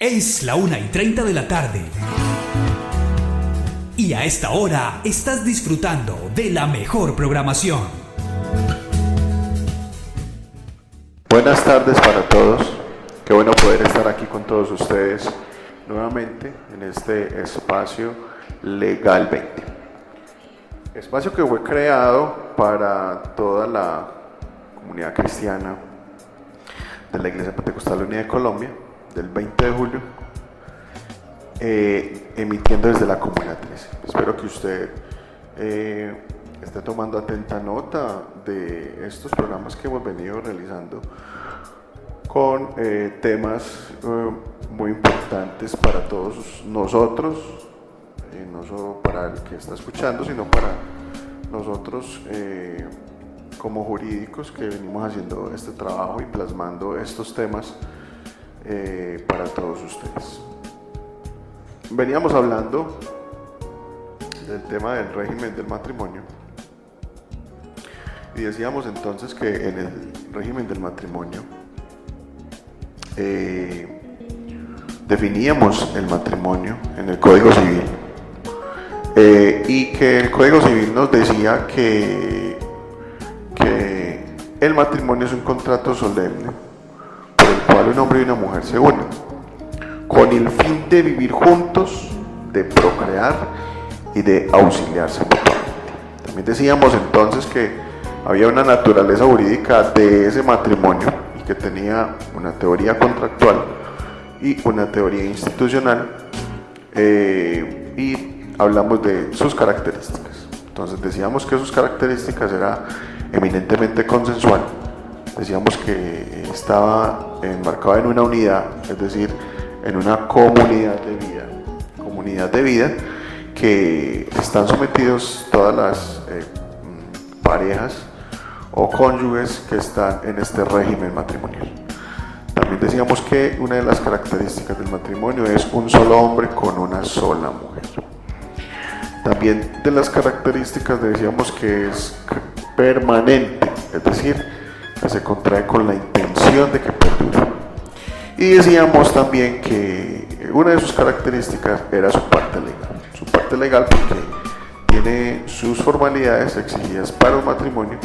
Es la 1:30 de la tarde. Y a esta hora estás disfrutando de la mejor programación. Buenas tardes para todos. Qué bueno poder estar aquí con todos ustedes nuevamente en este espacio Legal 20. Espacio que fue creado para toda la comunidad cristiana de la Iglesia Pentecostal Unida de Colombia, del 20 de julio, emitiendo desde la Comuna 13. Espero que usted esté tomando atenta nota de estos programas que hemos venido realizando con temas muy importantes para todos nosotros, no solo para el que está escuchando, sino para nosotros como jurídicos que venimos haciendo este trabajo y plasmando estos temas para todos ustedes. Veníamos hablando del tema del régimen del matrimonio y decíamos entonces que en el régimen del matrimonio definíamos el matrimonio en el Código Civil y que el Código Civil nos decía que el matrimonio es un contrato solemne por el cual un hombre y una mujer se unen con el fin de vivir juntos, de procrear y de auxiliarse mutuamente. También decíamos entonces que había una naturaleza jurídica de ese matrimonio y que tenía una teoría contractual y una teoría institucional, y hablamos de sus características. Entonces decíamos que sus características era eminentemente consensual, decíamos que estaba enmarcado en una unidad, es decir, en una comunidad de vida que están sometidos todas las parejas o cónyuges que están en este régimen matrimonial. También decíamos que una de las características del matrimonio es un solo hombre con una sola mujer. También de las características decíamos que es permanente, es decir, que se contrae con la intención de que perdure. Y decíamos también que una de sus características era su parte legal porque tiene sus formalidades exigidas para un matrimonio,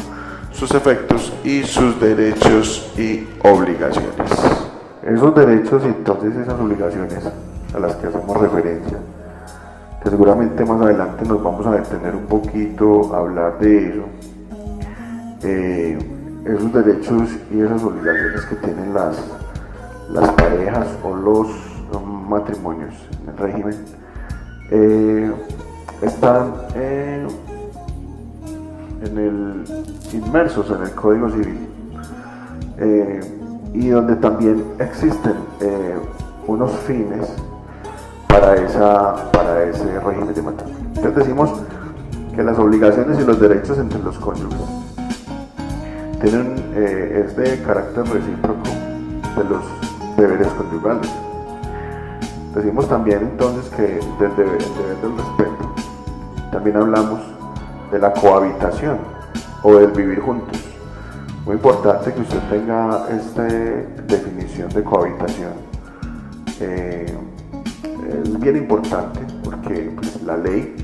sus efectos y sus derechos y obligaciones. Esos derechos y entonces esas obligaciones a las que hacemos referencia, que seguramente más adelante nos vamos a detener un poquito a hablar de eso, esos derechos y esas obligaciones que tienen las parejas o los matrimonios en el régimen están inmersos en el Código Civil, y donde también existen unos fines para ese régimen de matrimonio. Entonces decimos que las obligaciones y los derechos entre los cónyuges es de carácter recíproco de los deberes conyugales. Decimos también entonces que del deber del respeto también hablamos de la cohabitación o del vivir juntos. Muy importante que usted tenga esta definición de cohabitación. Es bien importante porque pues, la ley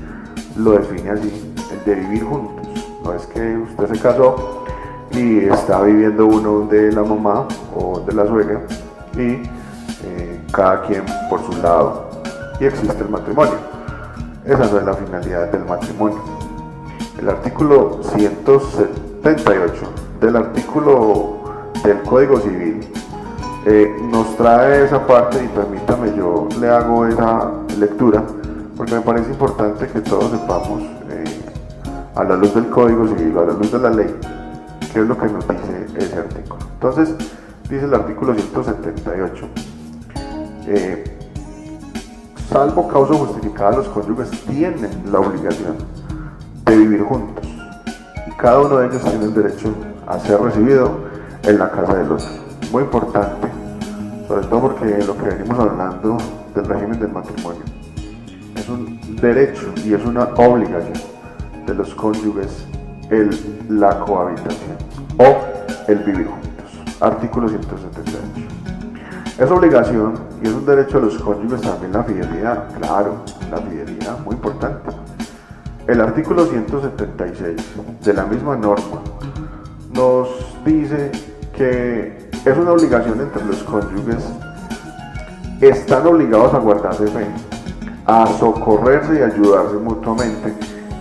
lo define así, el de vivir juntos. No es que usted se casó y está viviendo uno de la mamá o de la suegra y cada quien por su lado y existe el matrimonio. Esa no es la finalidad del matrimonio. El artículo 178 del artículo del Código Civil nos trae esa parte y permítame yo le hago esa lectura porque me parece importante que todos sepamos a la luz del Código Civil, a la luz de la ley, qué es lo que nos dice ese artículo. Entonces dice el artículo 178, salvo causa justificada, los cónyuges tienen la obligación de vivir juntos y cada uno de ellos tiene el derecho a ser recibido en la casa del otro. Muy importante, sobre todo porque lo que venimos hablando del régimen del matrimonio es un derecho y es una obligación de los cónyuges la cohabitación o el vivir juntos. Artículo 178. Es obligación y es un derecho de los cónyuges también la fidelidad, claro, la fidelidad, muy importante. El artículo 176 de la misma norma nos dice que es una obligación entre los cónyuges, están obligados a guardarse fe, a socorrerse y ayudarse mutuamente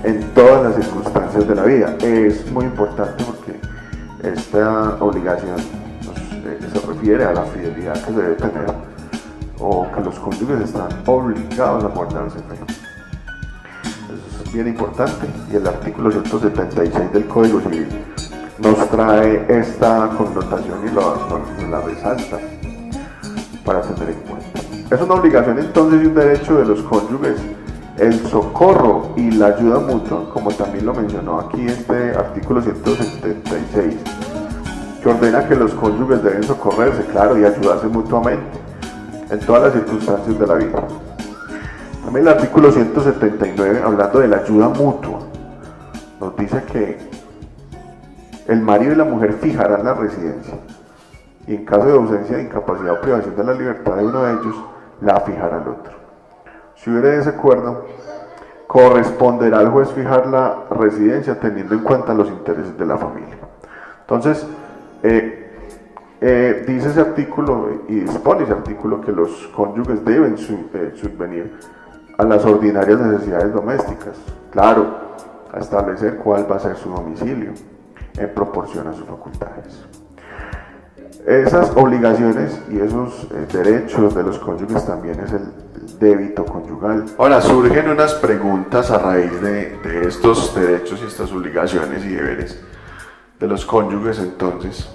en todas las circunstancias de la vida. Es muy importante porque esta obligación se refiere a la fidelidad que se debe tener, o que los cónyuges están obligados a guardarse fe. Eso es bien importante, y el artículo 176 del Código Civil nos trae esta connotación y la resalta para tener en cuenta. Es una obligación entonces y un derecho de los cónyuges el socorro y la ayuda mutua, como también lo mencionó aquí este artículo 176, que ordena que los cónyuges deben socorrerse, claro, y ayudarse mutuamente en todas las circunstancias de la vida. También el artículo 179, hablando de la ayuda mutua, nos dice que el marido y la mujer fijarán la residencia, y en caso de ausencia, de incapacidad o privación de la libertad de uno de ellos, la fijará el otro. Si hubiera desacuerdo, corresponderá al juez fijar la residencia teniendo en cuenta los intereses de la familia. Entonces, dice ese artículo y dispone ese artículo que los cónyuges deben subvenir a las ordinarias necesidades domésticas, claro, a establecer cuál va a ser su domicilio en proporción a sus facultades. Esas obligaciones y esos derechos de los cónyuges también es el débito conyugal. Ahora surgen unas preguntas a raíz de estos derechos y estas obligaciones y deberes de los cónyuges entonces,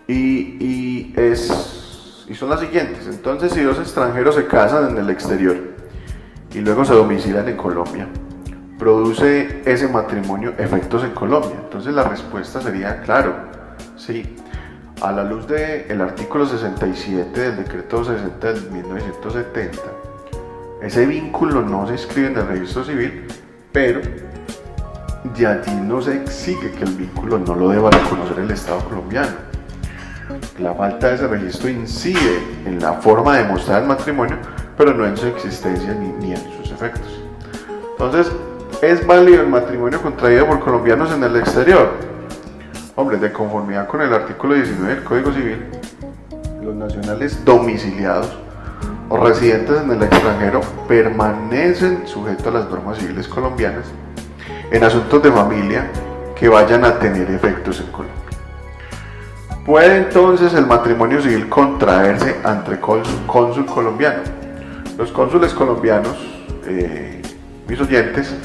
y son las siguientes. Entonces, si dos extranjeros se casan en el exterior y luego se domicilian en Colombia, ¿produce ese matrimonio efectos en Colombia? Entonces la respuesta sería claro, sí. A la luz del artículo 67 del decreto 60 del 1970, ese vínculo no se inscribe en el registro civil, pero de allí no se exige que el vínculo no lo deba reconocer el Estado colombiano. La falta de ese registro incide en la forma de mostrar el matrimonio, pero no en su existencia ni en sus efectos. Entonces, ¿es válido el matrimonio contraído por colombianos en el exterior? Hombre, de conformidad con el artículo 19 del Código Civil, los nacionales domiciliados o residentes en el extranjero permanecen sujetos a las normas civiles colombianas en asuntos de familia que vayan a tener efectos en Colombia. ¿Puede entonces el matrimonio civil contraerse ante cónsul colombiano? Los cónsules colombianos, mis oyentes,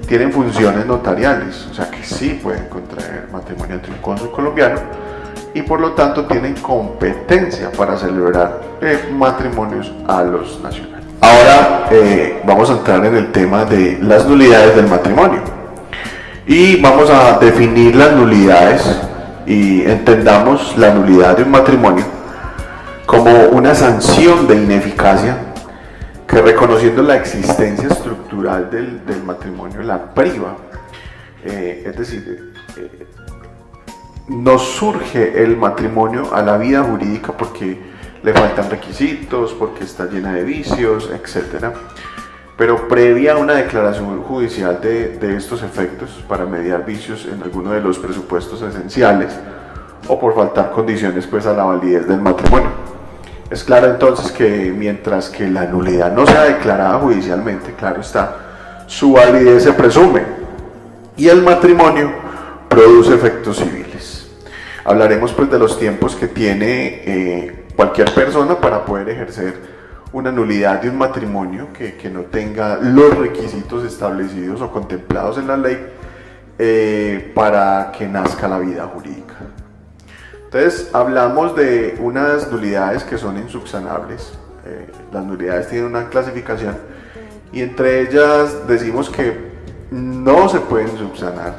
tienen funciones notariales, o sea que sí pueden contraer matrimonio entre un cónsul colombiano y por lo tanto tienen competencia para celebrar matrimonios a los nacionales. Ahora vamos a entrar en el tema de las nulidades del matrimonio y vamos a definir las nulidades y entendamos la nulidad de un matrimonio como una sanción de ineficacia que, reconociendo la existencia estructural del matrimonio, la priva. Es decir, no surge el matrimonio a la vida jurídica porque le faltan requisitos, porque está llena de vicios, etc. Pero previa a una declaración judicial de estos efectos para mediar vicios en alguno de los presupuestos esenciales o por faltar condiciones pues a la validez del matrimonio. Es claro entonces que mientras que la nulidad no sea declarada judicialmente, claro está, su validez se presume y el matrimonio produce efectos civiles. Hablaremos pues de los tiempos que tiene cualquier persona para poder ejercer una nulidad de un matrimonio que no tenga los requisitos establecidos o contemplados en la ley para que nazca la vida jurídica. Entonces hablamos de unas nulidades que son insubsanables. Las nulidades tienen una clasificación y entre ellas decimos que no se pueden subsanar,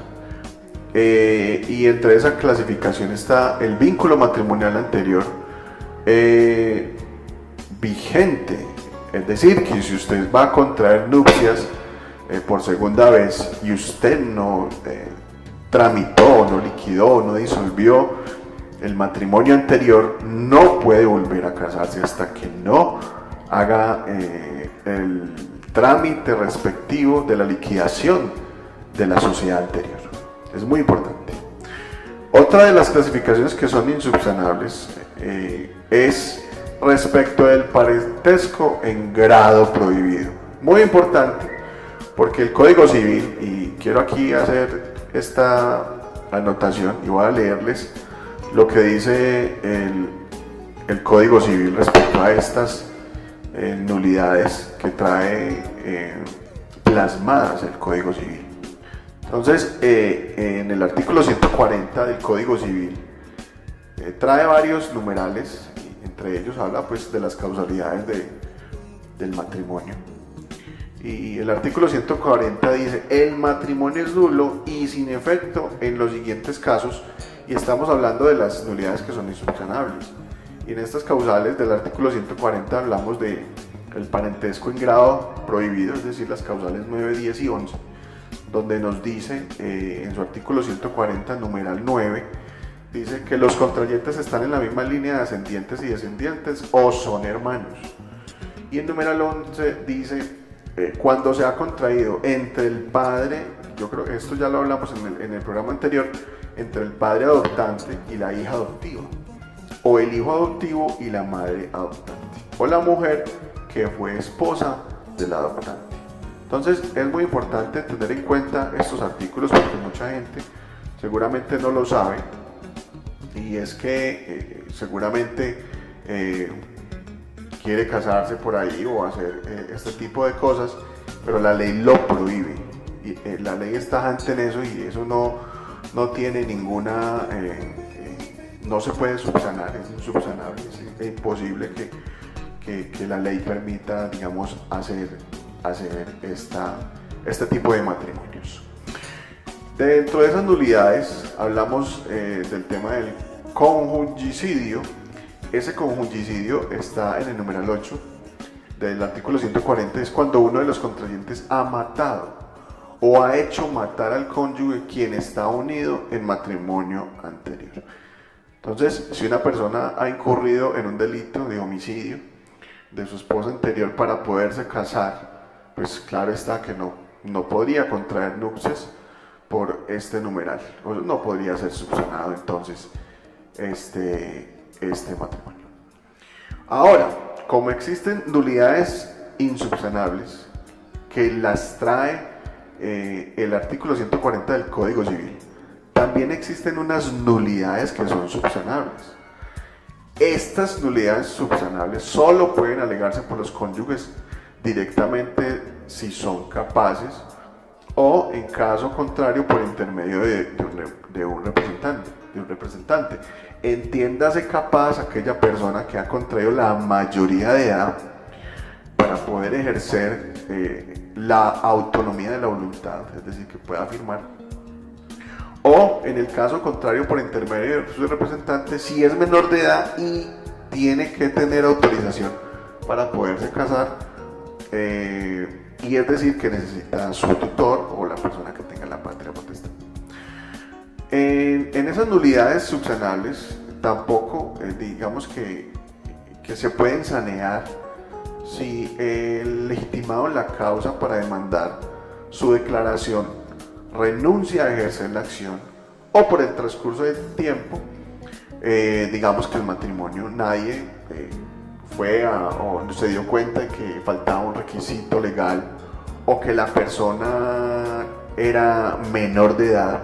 y entre esa clasificación está el vínculo matrimonial anterior vigente, es decir, que si usted va a contraer nupcias por segunda vez y usted no tramitó, no liquidó, no disolvió el matrimonio anterior no puede volver a casarse hasta que no haga el trámite respectivo de la liquidación de la sociedad anterior. Es muy importante. Otra de las clasificaciones que son insubsanables es respecto del parentesco en grado prohibido. Muy importante, porque el Código Civil, y quiero aquí hacer esta anotación y voy a leerles lo que dice el Código Civil respecto a estas nulidades que trae plasmadas el Código Civil. Entonces, en el artículo 140 del Código Civil trae varios numerales, y entre ellos habla pues de las causalidades del matrimonio. Y el artículo 140 dice: el matrimonio es nulo y sin efecto en los siguientes casos, y estamos hablando de las nulidades que son insubsanables. Y en estas causales del artículo 140 hablamos de el parentesco en grado prohibido, es decir, las causales 9, 10 y 11, donde nos dice en su artículo 140, numeral 9, dice que los contrayentes están en la misma línea de ascendientes y descendientes o son hermanos. Y en numeral 11 dice cuando se ha contraído entre el padre, yo creo que esto ya lo hablamos en el programa anterior, entre el padre adoptante y la hija adoptiva, o el hijo adoptivo y la madre adoptante, o la mujer que fue esposa del adoptante. Entonces es muy importante tener en cuenta estos artículos porque mucha gente seguramente no lo sabe, y es que seguramente quiere casarse por ahí o hacer este tipo de cosas, pero la ley lo prohíbe, y la ley es tajante en eso, y eso no tiene ninguna, no se puede subsanar, es insubsanable, es imposible que la ley permita, digamos, hacer este tipo de matrimonios. Dentro de esas nulidades hablamos del tema del conjugicidio. Ese conjugicidio está en el numeral 8 del artículo 140, es cuando uno de los contrayentes ha matado o ha hecho matar al cónyuge quien está unido en matrimonio anterior. Entonces, si una persona ha incurrido en un delito de homicidio de su esposa anterior para poderse casar, pues claro está que no podría contraer nupcias por este numeral, o no podría ser subsanado entonces este matrimonio. Ahora, como existen nulidades insubsanables que las trae el artículo 140 del Código Civil, también existen unas nulidades que son subsanables. Estas nulidades subsanables solo pueden alegarse por los cónyuges directamente si son capaces, o en caso contrario por intermedio de un representante. Entiéndase capaz aquella persona que ha contraído la mayoría de edad para poder ejercer la autonomía de la voluntad, es decir, que pueda firmar, o en el caso contrario por intermedio de su representante si es menor de edad y tiene que tener autorización para poderse casar, y es decir, que necesita su tutor o la persona que tenga la patria potestad. En esas nulidades subsanables tampoco digamos que se pueden sanear si el legitimado en la causa para demandar su declaración renuncia a ejercer la acción, o por el transcurso del tiempo digamos que el matrimonio nadie fue o se dio cuenta de que faltaba un requisito legal, o que la persona era menor de edad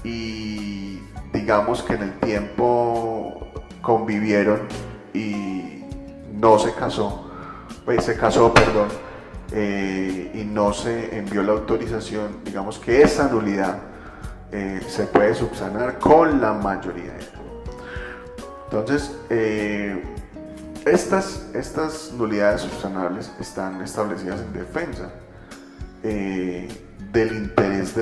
y digamos que en el tiempo convivieron y no se casó, y no se envió la autorización. Digamos que esa nulidad se puede subsanar con la mayoría de edad. Entonces, estas nulidades subsanables están establecidas en defensa del interés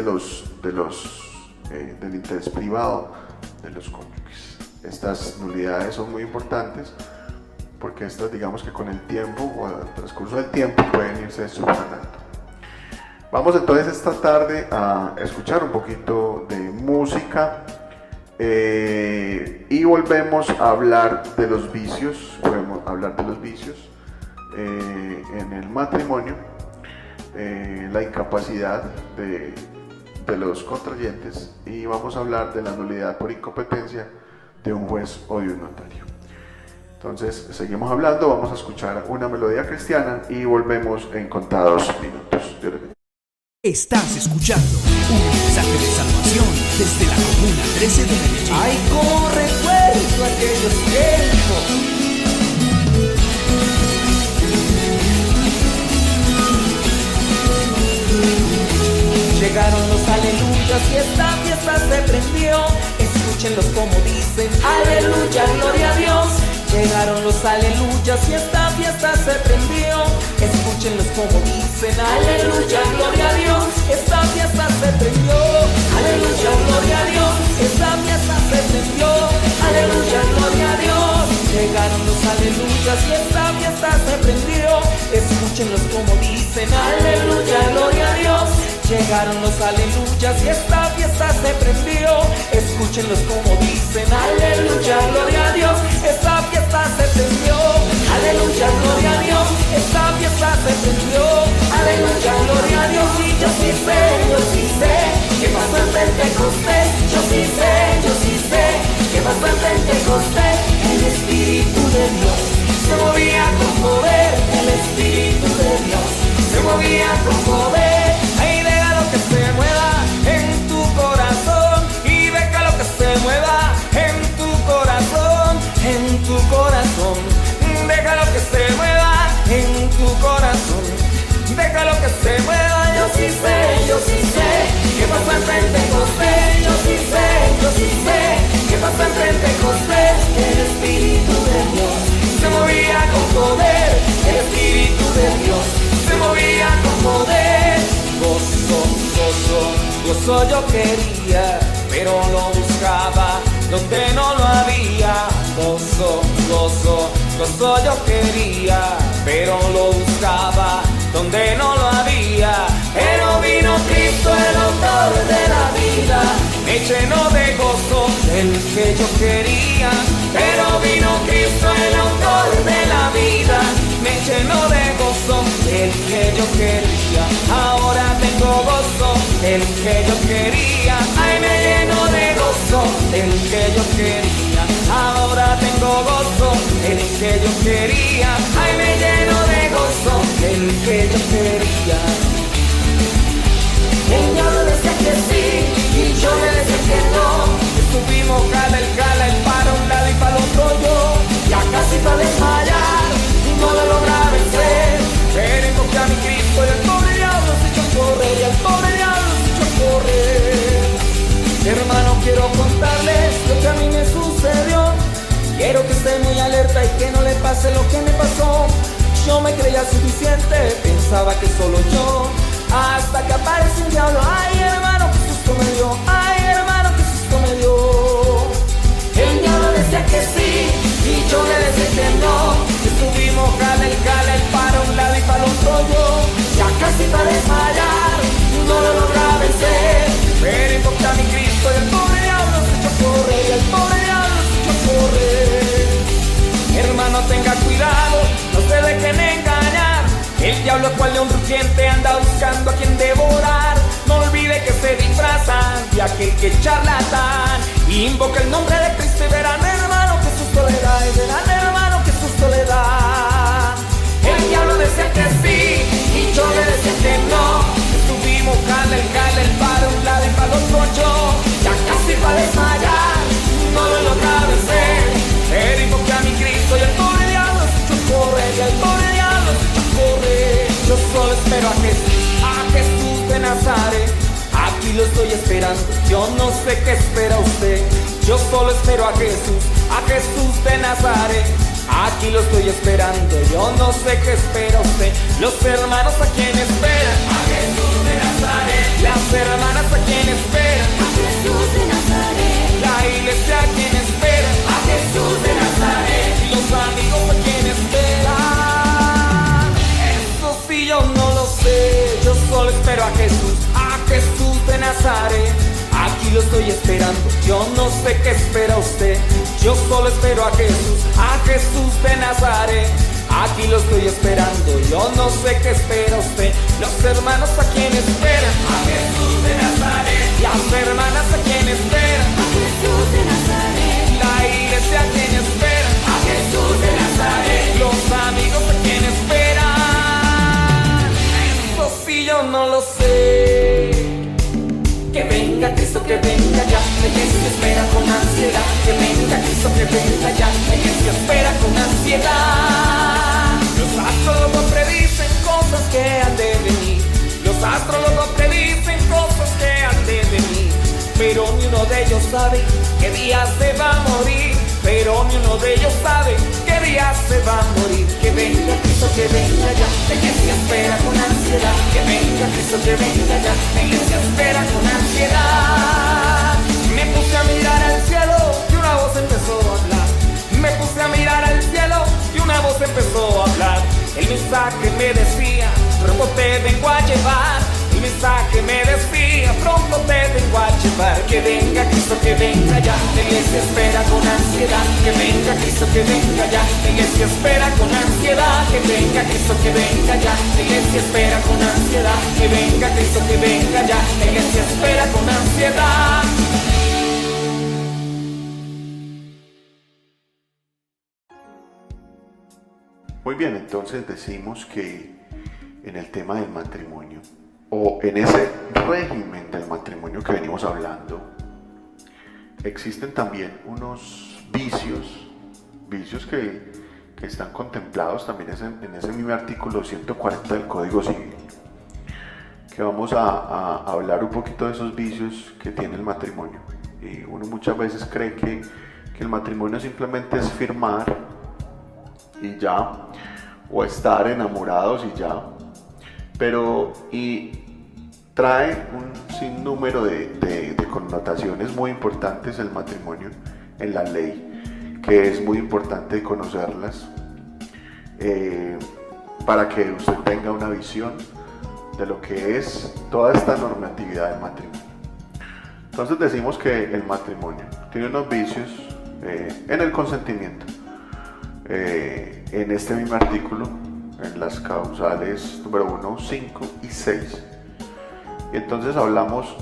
del interés privado de los cónyuges. Estas nulidades son muy importantes porque estas, digamos que con el tiempo o al transcurso del tiempo pueden irse subsanando. Vamos entonces esta tarde a escuchar un poquito de música Y volvemos a hablar de los vicios, en el matrimonio, la incapacidad de los contrayentes, y vamos a hablar de la nulidad por incompetencia de un juez o de un notario. Entonces seguimos hablando, vamos a escuchar una melodía cristiana y volvemos en contados minutos. Estás escuchando un mensaje de salvación desde la Comuna 13 de Medellín. Ay, cómo recuerdo aquellos tiempos. Llegaron los aleluyas y esta fiesta se prendió. Escúchenlos como dicen, aleluya, gloria a Dios. Llegaron los aleluyas y esta fiesta se prendió. Escúchenlos como dicen, aleluya, gloria a Dios. Esta fiesta se prendió, aleluya, gloria a Dios. Esta fiesta se prendió, aleluya, gloria a Dios. Llegaron los aleluyas y esta fiesta se prendió. Escúchenlos como dicen, aleluya, gloria a Dios. Llegaron los aleluyas y esta fiesta se prendió. Escúchenlos como dicen, aleluya, gloria a Dios. Esta fiesta se prendió, aleluya, gloria a Dios. Esta fiesta se prendió, aleluya, gloria a Dios. Y yo sí sé, que pasó en Pentecostés. Yo sí sé, que pasó en Pentecostés. El Espíritu de Dios se movía con poder. El Espíritu de Dios se movía con poder. Ahí déjalo que se mueva en tu corazón. Y déjalo que se mueva en tu corazón. En tu corazón. Déjalo que se mueva en tu corazón. Déjalo que se mueva. Yo sí sé que pasa en Pentecostés. Yo sí sé que pasa en Pentecostés. El Espíritu de Dios se movía con poder. El Espíritu de Dios se movía con poder. Gozo yo quería, pero lo buscaba donde no lo había. Gozo yo quería, pero lo buscaba donde no lo había. Pero vino Cristo, el autor de la vida, me llenó de gozo el que yo quería. Pero vino Cristo, el autor de la vida, me llenó de gozo el que yo quería. Ahora tengo gozo el que yo quería. Ay, me lleno de gozo el que yo quería. Ahora tengo gozo el que yo quería. Ay, me lleno de gozo el que yo quería. El diablo decía que sí y yo le decía que no. Estuvimos cala el para un lado y para el otro yo. Ya casi para desmayar, no lo logra vencer. Pero invoqué a mi Cristo y el pobre diablo se echó a correr. Y el pobre diablo se echó a correr. Hermano, quiero contarles lo que a mí me sucedió. Quiero que esté muy alerta y que no le pase lo que me pasó. Yo me creía suficiente, pensaba que solo yo. Hasta que aparece un diablo. Ay, hermano, qué susto me dio. Ay, hermano, qué susto me dio. El diablo decía que sí y yo le decía que no. Estuvimos cala el para un lado y para el otro yo. Ya casi para desmayar, no lo logra vencer. Pero invoqué a mi Cristo y el pobre diablo se echó a correr. Y el pobre diablo se echó a correr. Hermano, tenga cuidado, no se dejen engañar. El diablo cual león rugiente anda buscando a quien devorar. No olvide que se disfrazan de aquel que es charlatán. Invoca el nombre de Cristo y verán, hermano, que susto le da. Y verán, hermano, que susto le da. El diablo decía que sí y yo le decía que no. Estuvimos cala el para un lado y para el otro yo. Ya casi para desmayar, no lo logra vencer. Pero invoqué a mi Cristo y el pobre diablo se echó a correr. Y el pobre diablo se echó a correr. Yo solo espero a Jesús de Nazaret. Aquí lo estoy esperando, yo no sé qué espera usted. Yo solo espero a Jesús de Nazaret. Aquí lo estoy esperando, yo no sé qué espera usted. Los hermanos a quien esperan, a Jesús de Nazaret. Las hermanas a quien esperan, a Jesús de Nazaret. La iglesia a quien espera, a Jesús de Nazaret. Y los amigos a quien esperan. Eso sí yo no lo sé, yo solo espero a Jesús de Nazaret. Aquí lo estoy esperando, yo no sé qué espera usted. Yo solo espero a Jesús de Nazaret. Aquí lo estoy esperando, yo no sé qué espera usted. Los hermanos a quien esperan, a Jesús de Nazaret. Las hermanas a quien esperan, a Jesús de Nazaret. La iglesia a quien espera, a Jesús de Nazaret. Los amigos a quien esperan, eso sí yo no lo sé. Que venga Cristo, que venga ya, la iglesia espera con ansiedad. Que venga Cristo, que venga ya, la iglesia espera con ansiedad. Los astrólogos predicen cosas que han de venir. Los astrólogos predicen cosas que han de venir. Pero ni uno de ellos sabe qué día se va a morir. Pero ni uno de ellos sabe qué día se va a morir. Que venga Cristo, que venga ya, la iglesia espera con ansiedad. Que venga Cristo, que venga ya, la iglesia espera con ansiedad. Me puse a mirar al cielo y una voz empezó a hablar. Me puse a mirar al cielo y una voz empezó a hablar. El mensaje me decía, pronto te vengo a llevar. El mensaje me decía, pronto te vengo a llevar. Que venga Cristo, que venga ya, la iglesia espera con ansiedad. Que venga Cristo, que venga ya, la iglesia espera con ansiedad. Que venga Cristo, que venga ya, la iglesia espera con ansiedad. Que venga Cristo, que venga ya, la iglesia espera con ansiedad. Muy bien, entonces decimos que en el tema del matrimonio, o en ese régimen del matrimonio que venimos hablando, existen también unos vicios que están contemplados también en ese mismo artículo 140 del Código Civil, que vamos a hablar un poquito de esos vicios que tiene el matrimonio. Y uno muchas veces cree que el matrimonio simplemente es firmar y ya, o estar enamorados y ya, pero trae un sinnúmero de connotaciones muy importantes el matrimonio en la ley, que es muy importante conocerlas para que usted tenga una visión de lo que es toda esta normatividad del matrimonio. Entonces decimos que el matrimonio tiene unos vicios en el consentimiento. En este mismo artículo, en las causales número 1, 5 y 6, y entonces hablamos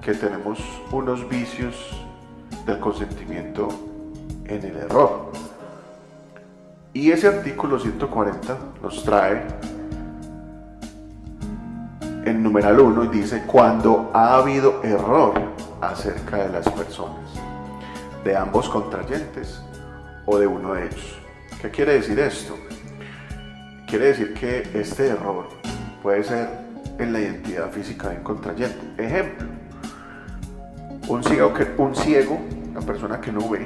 que tenemos unos vicios del consentimiento en el error, y ese artículo 140 nos trae en numeral 1 y dice: cuando ha habido error acerca de las personas, de ambos contrayentes o de uno de ellos. ¿Qué quiere decir esto? Quiere decir que este error puede ser en la identidad física del contrayente. Ejemplo, un ciego, la persona que no ve,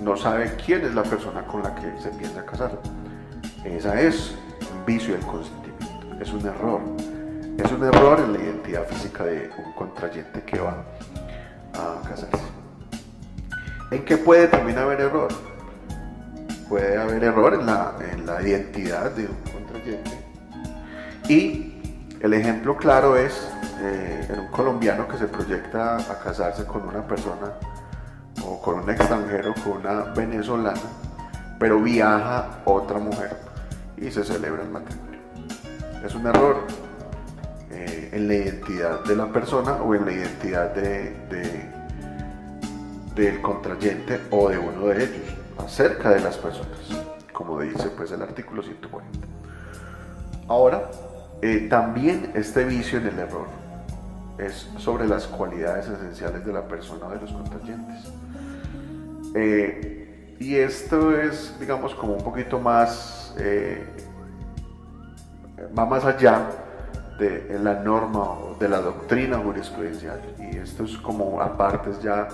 no sabe quién es la persona con la que se piensa casar. Esa es un vicio del consentimiento, es un error. Es un error en la identidad física de un contrayente que va a casarse. ¿En qué puede también haber error? Puede haber error en la identidad de un contrayente. Y el ejemplo claro es en un colombiano que se proyecta a casarse con una persona o con un extranjero, con una venezolana, pero viaja otra mujer y se celebra el matrimonio. Es un error en la identidad de la persona o en la identidad del contrayente o de uno de ellos acerca de las personas, como dice pues el artículo 140. Ahora, también este vicio en el error es sobre las cualidades esenciales de la persona o de los contrayentes. Y esto es, digamos, como un poquito más, va más allá de la norma o de la doctrina jurisprudencial, y esto es como apartes ya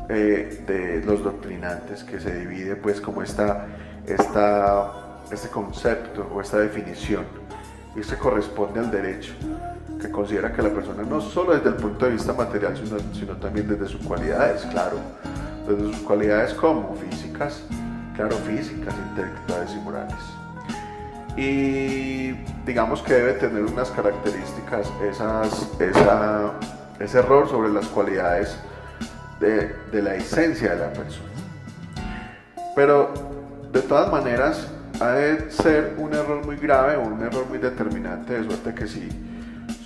de los doctrinantes, que se divide pues como este concepto o esta definición, y se corresponde al derecho, que considera que la persona no solo desde el punto de vista material, sino también desde sus cualidades, claro, desde sus cualidades como físicas, claro, físicas, intelectuales y morales. Y digamos que debe tener unas características ese error sobre las cualidades de la esencia de la persona. Pero de todas maneras ha de ser un error muy grave o un error muy determinante, de suerte que si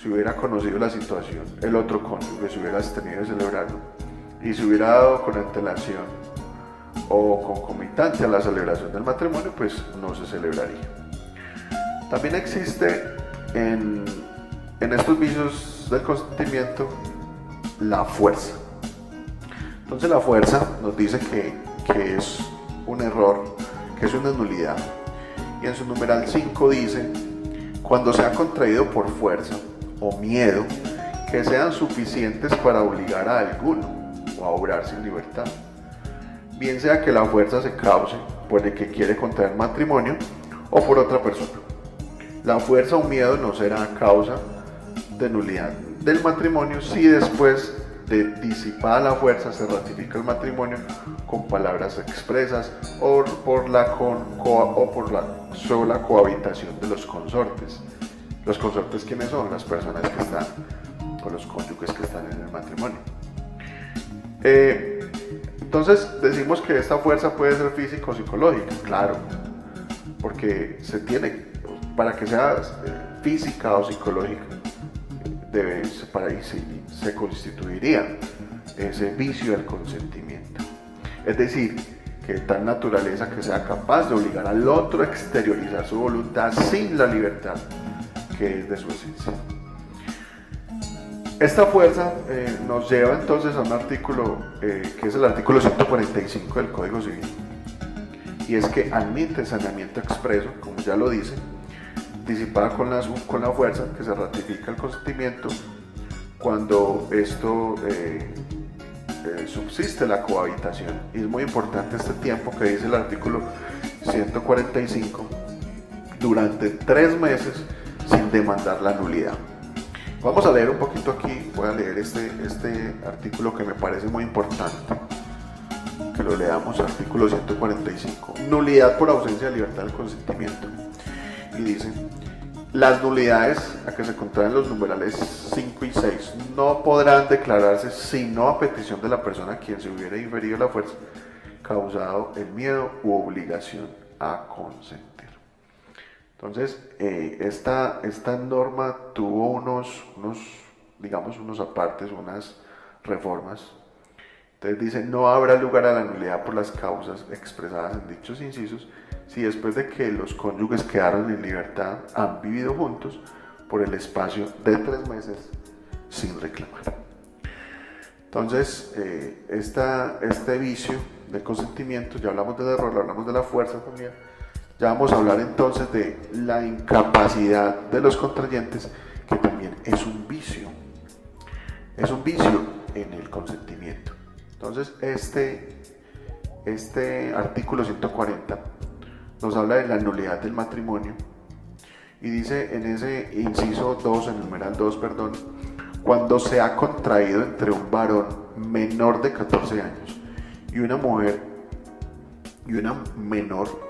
hubiera conocido la situación, el otro cónyuge se hubiera abstenido de celebrarlo y se hubiera dado con antelación o concomitante a la celebración del matrimonio, pues no se celebraría. También existe en estos vicios del consentimiento la fuerza. Entonces la fuerza nos dice que es un error, que es una nulidad. Y en su numeral 5 dice: cuando sea contraído por fuerza o miedo que sean suficientes para obligar a alguno o a obrar sin libertad, bien sea que la fuerza se cause por el que quiere contraer matrimonio o por otra persona. La fuerza o miedo no será causa de nulidad del matrimonio si después de disipada la fuerza se ratifica el matrimonio con palabras expresas o por la sola cohabitación de los consortes. ¿Los consortes quiénes son? Las personas que están, o los cónyuges que están en el matrimonio. Entonces decimos que esta fuerza puede ser física o psicológica, claro, porque para que sea física o psicológica, para ahí se constituiría ese vicio del consentimiento. Es decir, que tal naturaleza que sea capaz de obligar al otro a exteriorizar su voluntad sin la libertad que es de su esencia. Esta fuerza nos lleva entonces a un artículo que es el artículo 145 del Código Civil, y es que admite saneamiento expreso, como ya lo dice, disipada con la fuerza, que se ratifica el consentimiento cuando esto subsiste la cohabitación. Y es muy importante este tiempo que dice el artículo 145, durante 3 meses sin demandar la nulidad. Vamos a leer un poquito aquí, voy a leer este artículo que me parece muy importante, que lo leamos, artículo 145, nulidad por ausencia de libertad del consentimiento. Y dice: las nulidades a que se contraen los numerales 5 y 6 no podrán declararse sino a petición de la persona a quien se hubiera inferido la fuerza, causado el miedo u obligación a consentir. Entonces, esta norma tuvo unos apartes, unas reformas. Entonces dice: no habrá lugar a la nulidad por las causas expresadas en dichos incisos si después de que los cónyuges quedaron en libertad han vivido juntos por el espacio de 3 meses sin reclamar. Entonces, este vicio del consentimiento, ya hablamos del error, hablamos de la fuerza también. Ya vamos a hablar entonces de la incapacidad de los contrayentes, que también es un vicio en el consentimiento. Entonces este artículo 140 nos habla de la nulidad del matrimonio y dice en ese inciso 2, en el numeral 2, perdón, cuando se ha contraído entre un varón menor de 14 años y una mujer y una menor,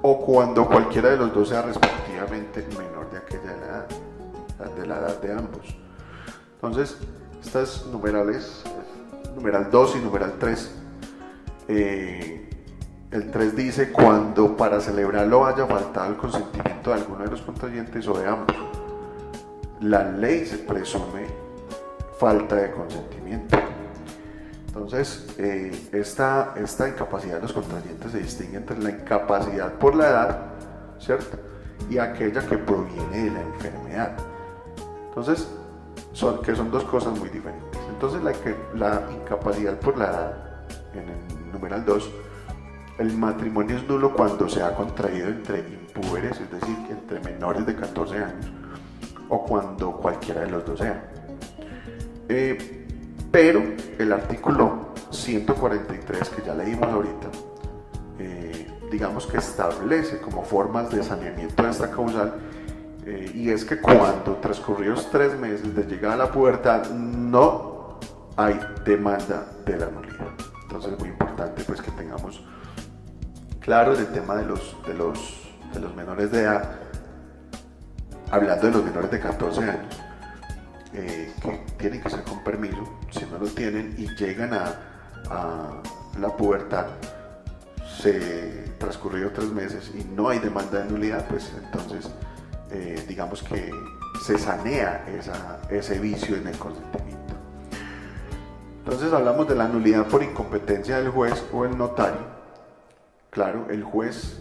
o cuando cualquiera de los dos sea respectivamente menor de aquella edad, de la edad de ambos. Entonces, estas numerales, numeral 2 y numeral 3, el 3 dice: cuando para celebrarlo haya faltado el consentimiento de alguno de los contrayentes o de ambos, la ley se presume falta de consentimiento. Entonces, esta incapacidad de los contrayentes se distingue entre la incapacidad por la edad, ¿cierto?, y aquella que proviene de la enfermedad. Entonces, son 2 cosas muy diferentes. Entonces, la incapacidad por la edad, en el numeral 2, el matrimonio es nulo cuando se ha contraído entre impúberes, es decir, entre menores de 14 años, o cuando cualquiera de los dos sea. Pero el artículo 143, que ya leímos ahorita, digamos que establece como formas de saneamiento de esta causal, y es que cuando transcurridos 3 meses de llegada a la pubertad no hay demanda de la nulidad. Entonces es muy importante pues que tengamos claro el tema de los menores de edad, hablando de los menores de 14 años. que tienen que ser con permiso. Si no lo tienen y llegan a la pubertad, se transcurrió 3 meses y no hay demanda de nulidad, pues entonces digamos que se sanea ese vicio en el consentimiento. Entonces hablamos de la nulidad por incompetencia del juez o el notario. Claro, el juez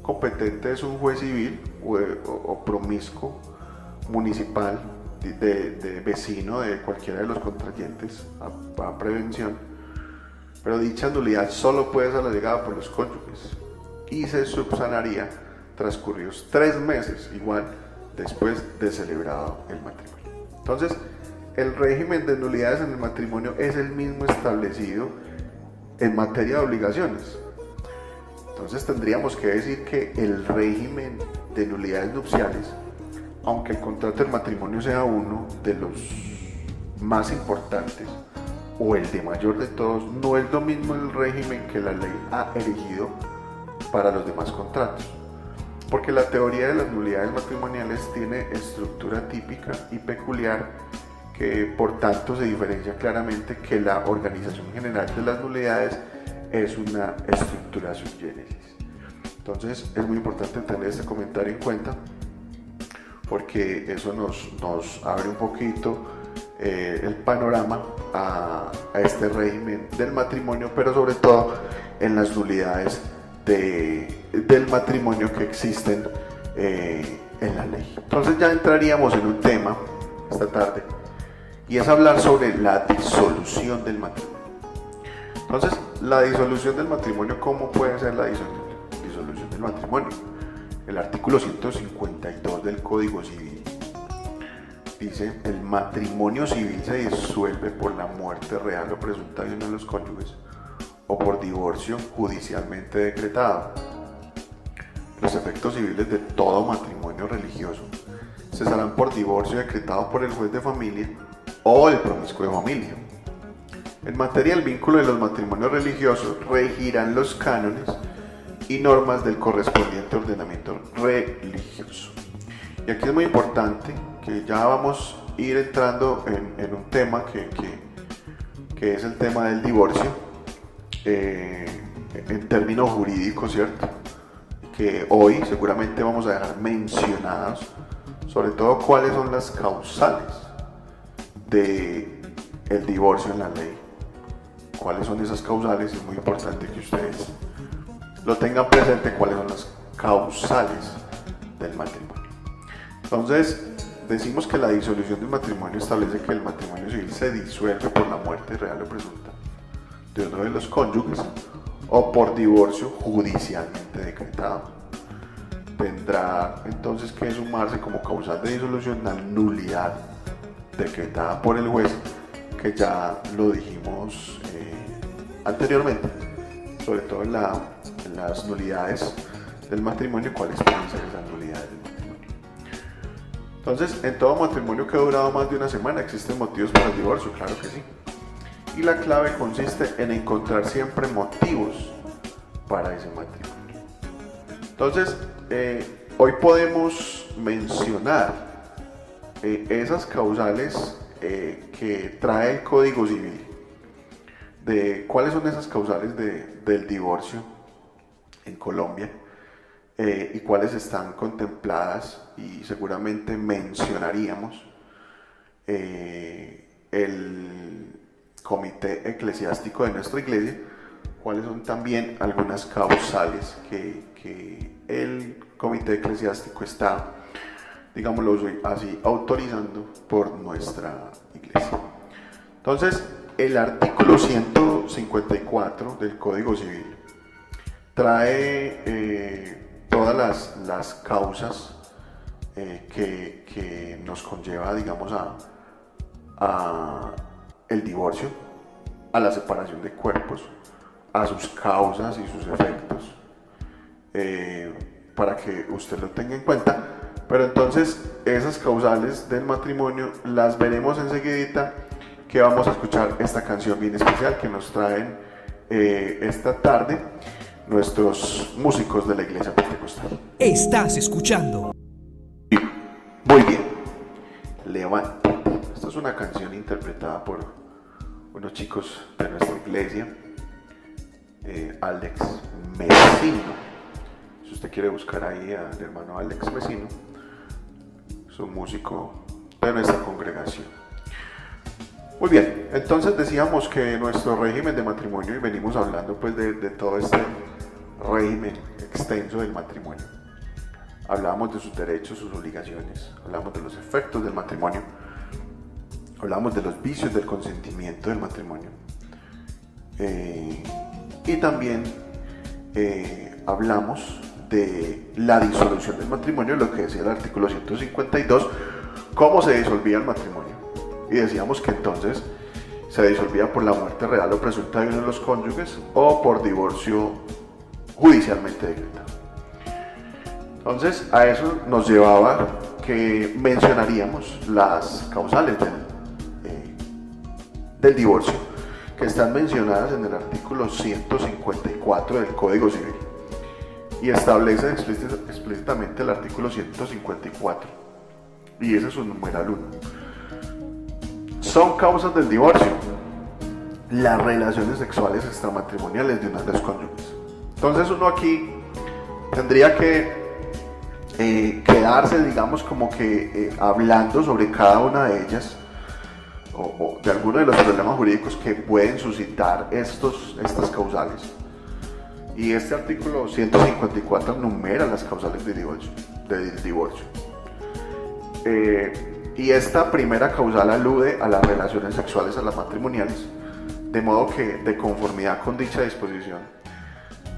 competente es un juez civil o promiscuo municipal de vecino de cualquiera de los contrayentes a prevención, pero dicha nulidad solo puede ser alegada por los cónyuges y se subsanaría transcurridos 3 meses, igual después de celebrado el matrimonio. Entonces, el régimen de nulidades en el matrimonio es el mismo establecido en materia de obligaciones. Entonces tendríamos que decir que el régimen de nulidades nupciales, aunque el contrato del matrimonio sea uno de los más importantes o el de mayor de todos, no es lo mismo el régimen que la ley ha elegido para los demás contratos, porque la teoría de las nulidades matrimoniales tiene estructura típica y peculiar que por tanto se diferencia claramente que la organización general de las nulidades es una estructura sui generis. Entonces es muy importante tener este comentario en cuenta, porque eso nos abre un poquito el panorama a este régimen del matrimonio, pero sobre todo en las nulidades del matrimonio que existen en la ley. Entonces ya entraríamos en un tema esta tarde, y es hablar sobre la disolución del matrimonio. Entonces, la disolución del matrimonio, ¿cómo puede ser la disolución del matrimonio? El artículo 152 del Código Civil dice: el matrimonio civil se disuelve por la muerte real o presunta de uno de los cónyuges o por divorcio judicialmente decretado. Los efectos civiles de todo matrimonio religioso cesarán por divorcio decretado por el juez de familia o el promiscuo de familia. En materia del vínculo de los matrimonios religiosos regirán los cánones y normas del correspondiente ordenamiento religioso. Y aquí es muy importante que ya vamos a ir entrando en un tema que es el tema del divorcio, en términos jurídicos, ¿cierto? Que hoy seguramente vamos a dejar mencionados, sobre todo cuáles son las causales del divorcio en la ley. ¿Cuáles son esas causales? Es muy importante que ustedes lo tengan presente, cuáles son las causales del matrimonio. Entonces, decimos que la disolución del matrimonio establece que el matrimonio civil se disuelve por la muerte real o presunta de uno de los cónyuges o por divorcio judicialmente decretado. Tendrá entonces que sumarse como causal de disolución la nulidad decretada por el juez, que ya lo dijimos anteriormente, sobre todo en las nulidades del matrimonio, cuáles pueden ser esas nulidades del matrimonio. Entonces, en todo matrimonio que ha durado más de una semana existen motivos para el divorcio, claro que sí. Y la clave consiste en encontrar siempre motivos para ese matrimonio. Entonces, hoy podemos mencionar esas causales que trae el Código Civil, de cuáles son esas causales del divorcio en Colombia, y cuáles están contempladas, y seguramente mencionaríamos el comité eclesiástico de nuestra iglesia, cuáles son también algunas causales que el comité eclesiástico está, digámoslo así, autorizando por nuestra iglesia. Entonces, el artículo 154 del Código Civil trae todas las causas que nos conlleva, digamos, a el divorcio, a la separación de cuerpos, a sus causas y sus efectos, para que usted lo tenga en cuenta. Pero entonces esas causales del matrimonio las veremos enseguidita, que vamos a escuchar esta canción bien especial que nos traen esta tarde nuestros músicos de la Iglesia Pentecostal. Estás escuchando. Muy bien, levántate. Esto es una canción interpretada por unos chicos de nuestra iglesia, Alex Mesino. Si usted quiere buscar ahí al hermano Alex Mesino, es un músico de nuestra congregación. Muy bien, entonces decíamos que nuestro régimen de matrimonio, y venimos hablando pues de todo este régimen extenso del matrimonio. Hablábamos de sus derechos, sus obligaciones, hablábamos de los efectos del matrimonio, hablábamos de los vicios del consentimiento del matrimonio, y también hablamos de la disolución del matrimonio, lo que decía el artículo 152, cómo se disolvía el matrimonio. Y decíamos que entonces se disolvía por la muerte real o presunta de uno de los cónyuges o por divorcio judicialmente decretado. Entonces a eso nos llevaba que mencionaríamos las causales del divorcio, que están mencionadas en el artículo 154 del Código Civil, y establece explícitamente el artículo 154, y ese es su numeral 1. Son causas del divorcio las relaciones sexuales extramatrimoniales de uno de los cónyuges. Entonces uno aquí tendría que quedarse, digamos, como que hablando sobre cada una de ellas, o de algunos de los problemas jurídicos que pueden suscitar estas causales. Y este artículo 154 numera las causales del divorcio. Y esta primera causal alude a las relaciones sexuales, a las matrimoniales, de modo que, de conformidad con dicha disposición,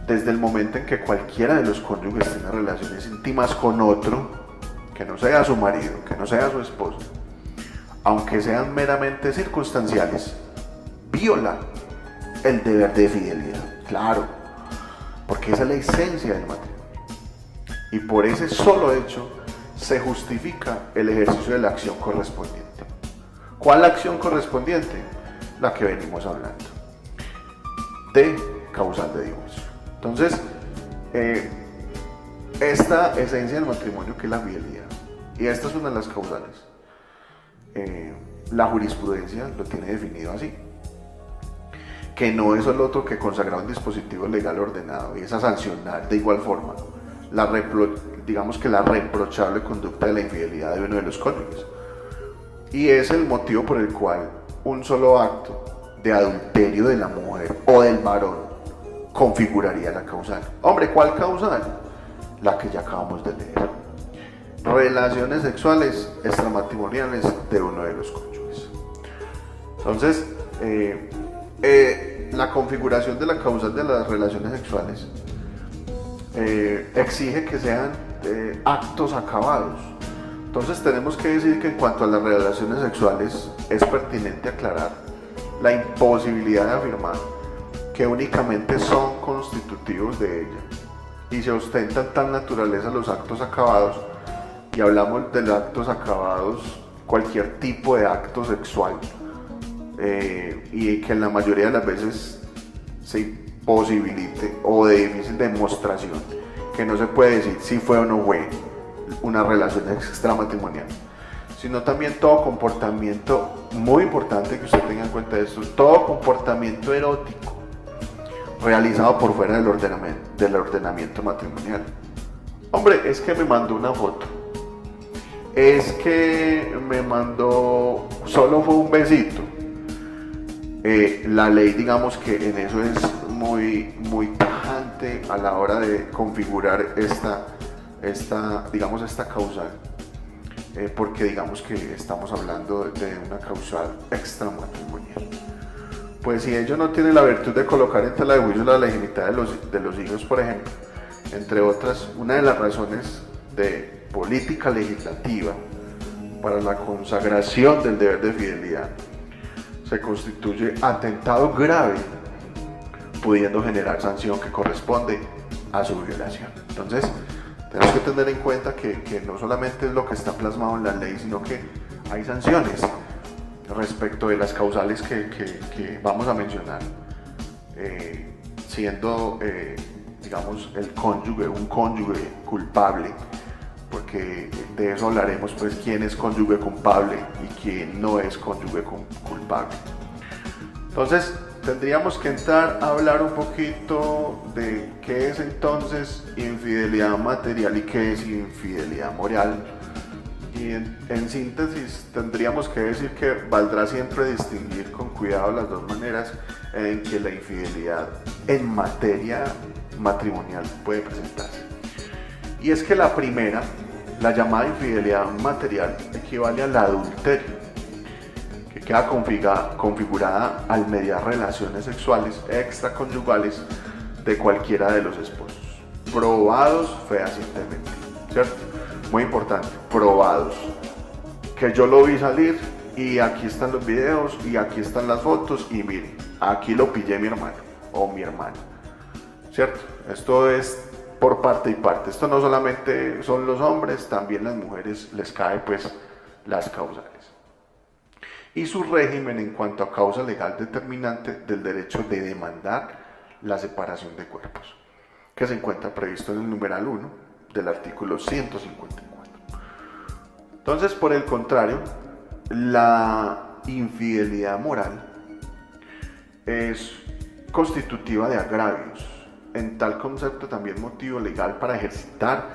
desde el momento en que cualquiera de los cónyuges tiene relaciones íntimas con otro, que no sea su marido, que no sea su esposo, aunque sean meramente circunstanciales, viola el deber de fidelidad. Claro, porque esa es la esencia del matrimonio. Y por ese solo hecho se justifica el ejercicio de la acción correspondiente. ¿Cuál la acción correspondiente? La que venimos hablando, de causal de divorcio. Entonces, esta esencia del matrimonio, que es la fidelidad, y esta es una de las causales, la jurisprudencia lo tiene definido así, que no es el otro que consagrar un dispositivo legal ordenado, y es a sancionar de igual forma digamos que la reprochable conducta de la infidelidad de uno de los cónyuges, y es el motivo por el cual un solo acto de adulterio de la mujer o del varón configuraría la causal. Hombre, ¿cuál causal? La que ya acabamos de leer: relaciones sexuales extramatrimoniales de uno de los cónyuges. Entonces, la configuración de la causal de las relaciones sexuales exige que sean actos acabados. Entonces tenemos que decir que en cuanto a las relaciones sexuales es pertinente aclarar la imposibilidad de afirmar que únicamente son constitutivos de ella, y se ostentan tal naturaleza los actos acabados, y hablamos de los actos acabados, cualquier tipo de acto sexual, y que en la mayoría de las veces se imposibilite o de difícil demostración, que no se puede decir si fue o no fue una relación extramatrimonial, sino también todo comportamiento, muy importante que usted tenga en cuenta esto, todo comportamiento erótico realizado por fuera del ordenamiento matrimonial. Hombre, es que me mandó una foto, es que me mandó, solo fue un besito. La ley, digamos que en eso es muy tajante a la hora de configurar esta causal, porque digamos que estamos hablando de una causal extramatrimonial. Pues si ello no tiene la virtud de colocar en tela de juicio la legitimidad de los hijos, por ejemplo, entre otras, una de las razones de política legislativa para la consagración del deber de fidelidad, se constituye atentado grave, pudiendo generar sanción que corresponde a su violación. Entonces, tenemos que tener en cuenta que no solamente es lo que está plasmado en la ley, sino que hay sanciones respecto de las causales que vamos a mencionar, siendo, digamos, un cónyuge culpable porque de eso hablaremos, pues quién es cónyuge culpable y quién no es cónyuge culpable. Entonces tendríamos que entrar a hablar un poquito de qué es entonces infidelidad material y qué es infidelidad moral. Y en síntesis tendríamos que decir que valdrá siempre distinguir con cuidado las dos maneras en que la infidelidad en materia matrimonial puede presentarse. Y es que la primera, la llamada infidelidad material, equivale al adulterio, que queda configurada al mediar relaciones sexuales extraconyugales de cualquiera de los esposos, probados fehacientemente, ¿cierto? Muy importante, probados, que yo lo vi salir y aquí están los videos y aquí están las fotos y mire, aquí lo pillé mi hermano o mi hermana, ¿cierto? Esto es por parte y parte, esto no solamente son los hombres, también las mujeres les cae pues las causales. Y su régimen en cuanto a causa legal determinante del derecho de demandar la separación de cuerpos, que se encuentra previsto en el numeral 1 del artículo 154. Entonces, por el contrario, la infidelidad moral es constitutiva de agravios. En tal concepto también motivo legal para ejercitar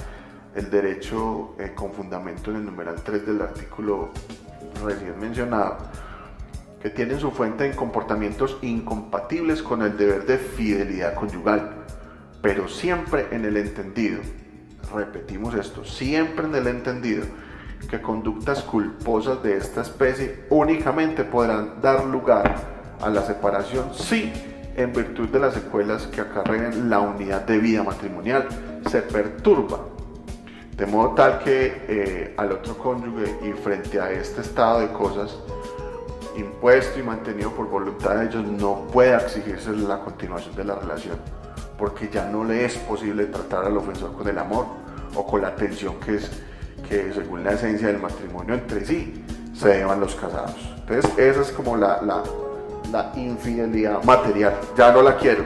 el derecho con fundamento en el numeral 3 del artículo recién mencionado, que tienen su fuente en comportamientos incompatibles con el deber de fidelidad conyugal, pero siempre en el entendido, repetimos esto, siempre en el entendido, que conductas culposas de esta especie únicamente podrán dar lugar a la separación si, en virtud de las secuelas que acarreen la unidad de vida matrimonial, se perturba, de modo tal que al otro cónyuge y frente a este estado de cosas impuesto y mantenido por voluntad de ellos no pueda exigirse la continuación de la relación, porque ya no le es posible tratar al ofensor con el amor o con la atención que según la esencia del matrimonio entre sí se deban los casados. Entonces esa es como la infidelidad material, ya no la quiero.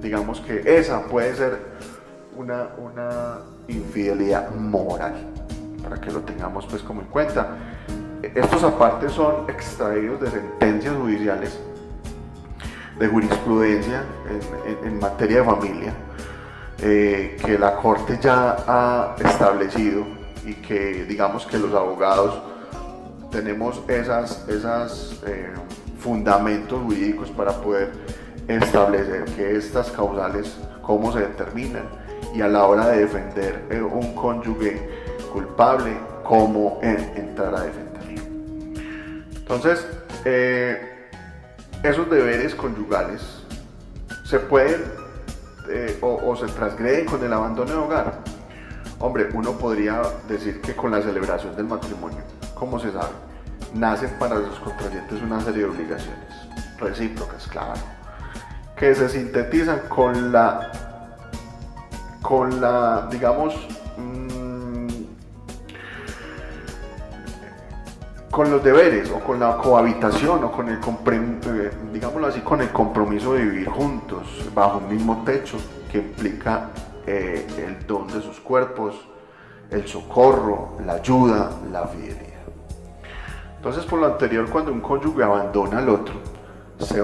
Digamos que esa puede ser una infidelidad moral, para que lo tengamos pues como en cuenta. Estos apartes son extraídos de sentencias judiciales, de jurisprudencia en materia de familia, que la Corte ya ha establecido y que digamos que los abogados tenemos esas fundamentos jurídicos para poder establecer que estas causales, cómo se determinan, y a la hora de defender un cónyuge culpable, cómo entrar a defenderlo. Entonces, esos deberes conyugales se pueden o se transgreden con el abandono de hogar. Hombre, uno podría decir que con la celebración del matrimonio, como se sabe, nacen para los contrayentes una serie de obligaciones recíprocas, claro, que se sintetizan con la digamos, con los deberes o con la cohabitación o con el digámoslo así, con el compromiso de vivir juntos bajo un mismo techo, que implica el don de sus cuerpos, el socorro, la ayuda, la fidelidad. Entonces, por lo anterior, cuando un cónyuge abandona al otro, se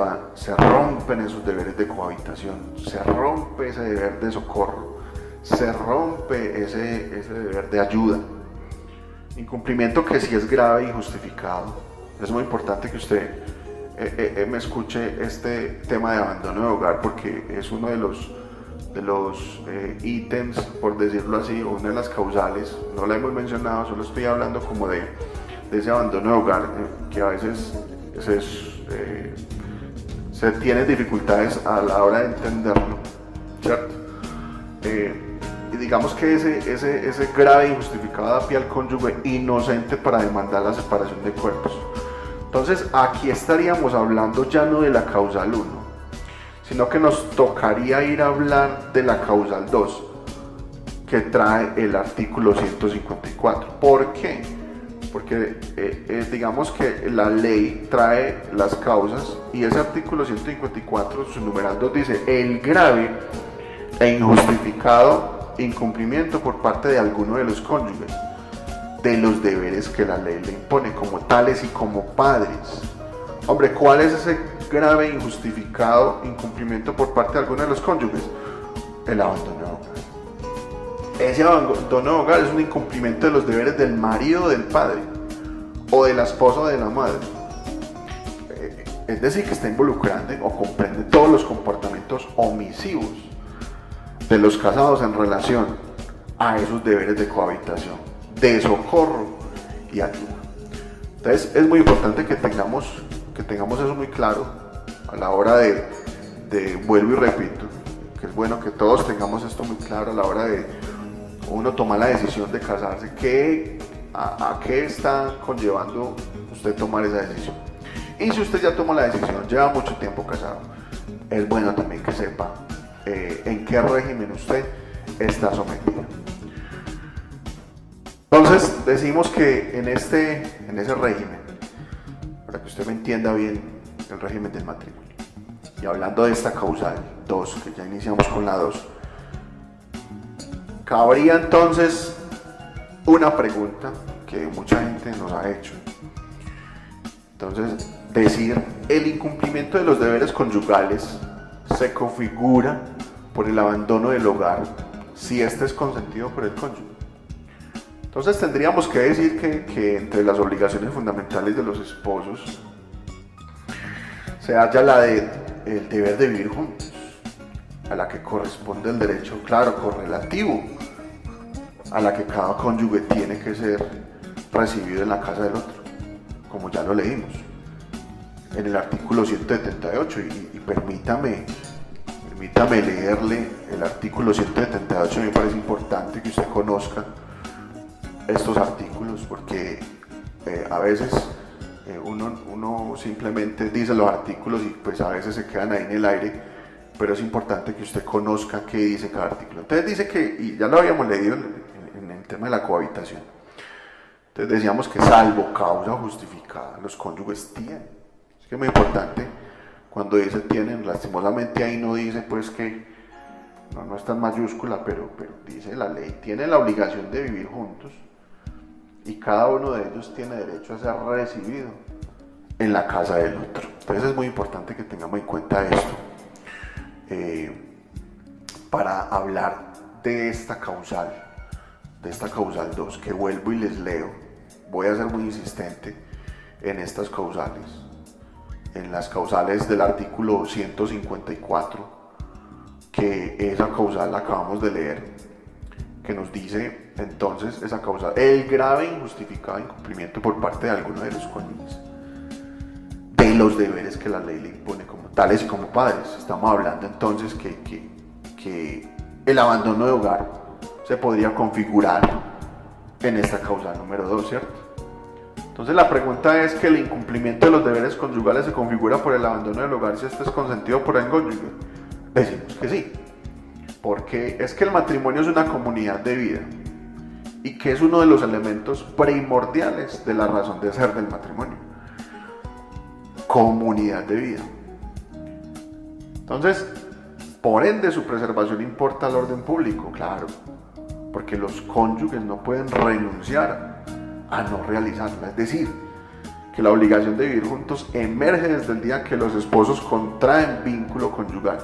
rompen esos deberes de cohabitación, se rompe ese deber de socorro, se rompe ese deber de ayuda. Incumplimiento que sí es grave y justificado. Es muy importante que usted me escuche este tema de abandono de hogar, porque es uno de los ítems, por decirlo así, o una de las causales. No la hemos mencionado, solo estoy hablando como de ese abandono de hogar, que a veces se tienen dificultades a la hora de entenderlo, ¿cierto? Y digamos que ese grave y justificado da pie al cónyuge inocente para demandar la separación de cuerpos. Entonces aquí estaríamos hablando ya no de la causal 1, sino que nos tocaría ir a hablar de la causal 2, que trae el artículo 154. ¿Por qué? Porque digamos que la ley trae las causas y ese artículo 154, su numeral 2 dice: el grave e injustificado incumplimiento por parte de alguno de los cónyuges de los deberes que la ley le impone como tales y como padres. Hombre, ¿cuál es ese grave e injustificado incumplimiento por parte de alguno de los cónyuges? El abandono de hogar. Ese abandono de hogar es un incumplimiento de los deberes del marido o del padre, o de la esposa o de la madre. Es decir, que está involucrando o comprende todos los comportamientos omisivos de los casados en relación a esos deberes de cohabitación, de socorro y ayuda. Entonces es muy importante que tengamos eso muy claro a la hora de vuelvo y repito, que es bueno que todos tengamos esto muy claro a la hora de uno tomar la decisión de casarse. ¿A qué está conllevando usted tomar esa decisión? Y si usted ya tomó la decisión, lleva mucho tiempo casado, es bueno también que sepa en qué régimen usted está sometido. Entonces decimos que en ese régimen, para que usted me entienda bien, el régimen del matrimonio, y hablando de esta causal 2, que ya iniciamos con la 2, cabría entonces una pregunta que mucha gente nos ha hecho. Entonces, decir, el incumplimiento de los deberes conyugales se configura por el abandono del hogar si este es consentido por el cónyuge. Entonces tendríamos que decir que entre las obligaciones fundamentales de los esposos se halla el deber de vivir juntos, a la que corresponde el derecho, claro, correlativo, a la que cada cónyuge tiene que ser recibido en la casa del otro, como ya lo leímos en el artículo 178, y permítame leerle el artículo 178. Me parece importante que usted conozca estos artículos, porque a veces uno simplemente dice los artículos y pues a veces se quedan ahí en el aire, pero es importante que usted conozca qué dice cada artículo. Entonces dice que, y ya lo habíamos leído en el tema de la cohabitación, entonces decíamos que salvo causa justificada los cónyuges tienen. Es que es muy importante cuando dice tienen, lastimosamente ahí no dice pues que no está en mayúscula, pero dice la ley, tienen la obligación de vivir juntos y cada uno de ellos tiene derecho a ser recibido en la casa del otro. Entonces es muy importante que tengamos en cuenta esto para hablar de esta causal 2, que vuelvo y les leo. Voy a ser muy insistente en estas causales, en las causales del artículo 154, que esa causal la acabamos de leer, que nos dice entonces esa causal, el grave e injustificado incumplimiento por parte de alguno de los cónyuges de los deberes que la ley le impone como tales y como padres. Estamos hablando entonces que el abandono de hogar se podría configurar en esta causal número 2, ¿cierto? Entonces la pregunta es que el incumplimiento de los deberes conyugales se configura por el abandono del hogar si este es consentido por el cónyuge. Decimos que sí, porque es que el matrimonio es una comunidad de vida y que es uno de los elementos primordiales de la razón de ser del matrimonio. Comunidad de vida. Entonces, por ende, su preservación importa al orden público, claro, porque los cónyuges no pueden renunciar a no realizarla. Es decir, que la obligación de vivir juntos emerge desde el día que los esposos contraen vínculo conyugal.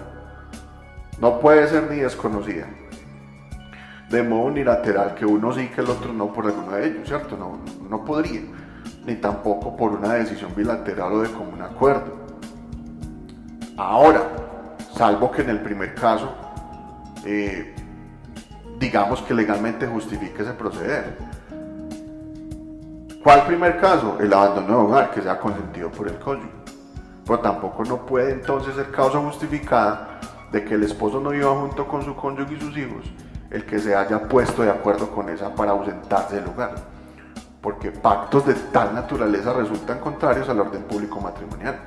No puede ser ni desconocida, de modo unilateral, que uno sí que el otro no por alguno de ellos, ¿cierto? No podría, ni tampoco por una decisión bilateral o de común acuerdo. Ahora, salvo que en el primer caso, digamos que legalmente justifique ese proceder. ¿Cuál primer caso? El abandono de hogar, que sea consentido por el cónyuge. Pero tampoco no puede entonces ser causa justificada de que el esposo no viva junto con su cónyuge y sus hijos, el que se haya puesto de acuerdo con esa para ausentarse del hogar, porque pactos de tal naturaleza resultan contrarios al orden público matrimonial,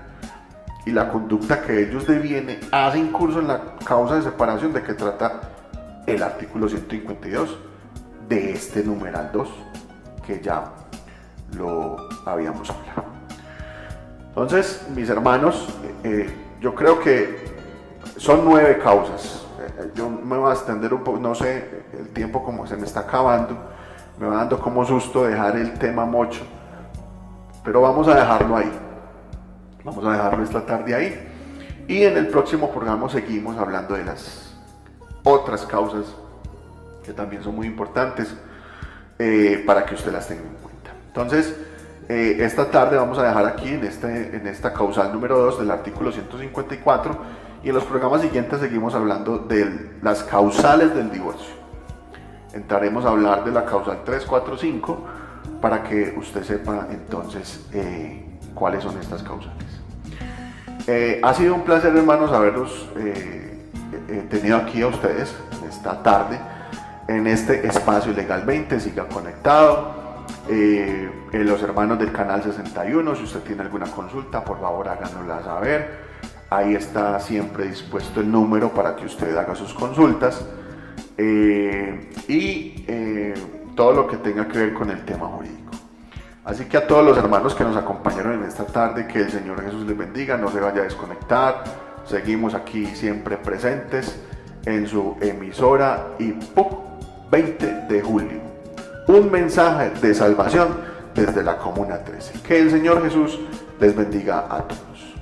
y la conducta que ellos deviene hace incurso en la causa de separación de que trata el artículo 152 de este numeral 2, que ya lo habíamos hablado. Entonces, mis hermanos, yo creo que son 9 causas. yo me voy a extender un poco, no sé, el tiempo como se me está acabando, me va dando como susto dejar el tema mocho, pero vamos a dejarlo ahí, vamos a dejarlo esta tarde ahí, y en el próximo programa seguimos hablando de las otras causas que también son muy importantes para que usted las tenga en cuenta. Entonces, esta tarde vamos a dejar aquí en esta causal número 2 del artículo 154, y en los programas siguientes seguimos hablando de las causales del divorcio. Entraremos a hablar de la causal 3, 4, 5 para que usted sepa entonces cuáles son estas causales. Ha sido un placer, hermanos, haberlos tenido aquí a ustedes esta tarde en este espacio Legalmente. Siga conectado. Los hermanos del canal 61, si usted tiene alguna consulta, por favor háganosla saber. Ahí está siempre dispuesto el número para que usted haga sus consultas y todo lo que tenga que ver con el tema jurídico. Así que a todos los hermanos que nos acompañaron en esta tarde, que el Señor Jesús les bendiga, no se vaya a desconectar. Seguimos aquí siempre presentes en su emisora IPUC 20 de julio. Un mensaje de salvación desde la Comuna 13. Que el Señor Jesús les bendiga a todos.